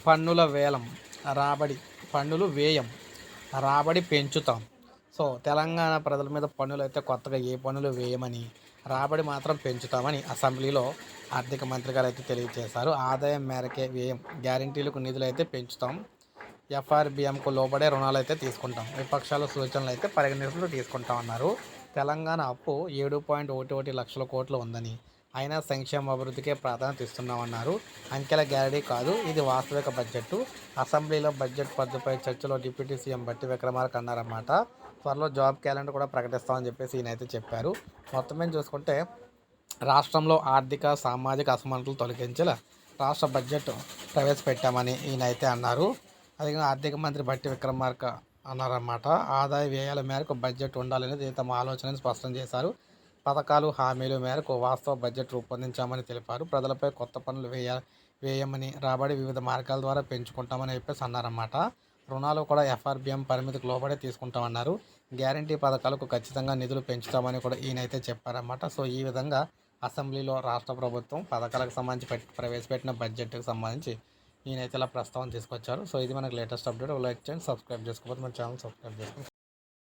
పన్నుల వేలం రాబడి పన్నులు వ్యయం రాబడి పెంచుతాం. సో తెలంగాణ ప్రజల మీద పన్నులు అయితే కొత్తగా ఏ పన్నులు వేయమని, రాబడి మాత్రం పెంచుతామని అసెంబ్లీలో ఆర్థిక మంత్రి గారు అయితే తెలియజేశారు. ఆదాయం మేరకే వ్యయం, గ్యారంటీలకు నిధులైతే పెంచుతాం, ఎఫ్ఆర్బిఎంకు లోబడే రుణాలు అయితే తీసుకుంటాం, విపక్షాల సూచనలు అయితే పరిగణనలోకి తీసుకుంటామన్నారు. తెలంగాణ అప్పు 7.11 లక్షల కోట్లు ఉందని, అయినా సంక్షేమ అభివృద్ధికే ప్రాధాన్యత ఇస్తున్నామన్నారు. అంకెల గ్యారంటీ కాదు, ఇది వాస్తవిక బడ్జెట్. అసెంబ్లీలో బడ్జెట్ పద్దుపై చర్చలో డిప్యూటీ సీఎం బట్టి విక్రమార్క అన్నారన్నమాట. త్వరలో జాబ్ క్యాలెండర్ కూడా ప్రకటిస్తామని చెప్పేసి ఈయనైతే చెప్పారు. మొత్తం మీద చూసుకుంటే రాష్ట్రంలో ఆర్థిక సామాజిక అసమానతలు తొలగించేలా రాష్ట్ర బడ్జెట్ ప్రవేశపెట్టామని ఈయనైతే అన్నారు. అదే ఆర్థిక మంత్రి బట్టి విక్రమార్క అన్నారన్నమాట. ఆదాయ వ్యయాల మేరకు బడ్జెట్ ఉండాలనేది తమ ఆలోచనని స్పష్టం చేశారు. పథకాలు హామీల మేరకు వాస్తవ బడ్జెట్ రూపొందించామని తెలిపారు. ప్రజలపై కొత్త పనులు వేయమని, రాబడి వివిధ మార్గాల ద్వారా పెంచుకుంటామని చెప్పేసి అన్నారన్నమాట. రుణాలు కూడా ఎఫ్ఆర్బిఎం పరిమితికి లోబడే తీసుకుంటామన్నారు. గ్యారంటీ పథకాలకు ఖచ్చితంగా నిధులు పెంచుతామని కూడా ఈయనైతే చెప్పారన్నమాట. సో ఈ విధంగా అసెంబ్లీలో రాష్ట్ర ప్రభుత్వం పథకాలకు సంబంధించి ప్రవేశపెట్టిన బడ్జెట్కి సంబంధించి ఈయనైతే ఇలా ప్రస్తావన తీసుకొచ్చారు. సో ఇది మనకు లేటెస్ట్ అప్డేట్. లైక్ చేయండి, సబ్స్క్రైబ్ చేసుకోకపోతే మన ఛానల్ సబ్స్క్రైబ్ చేసుకోండి.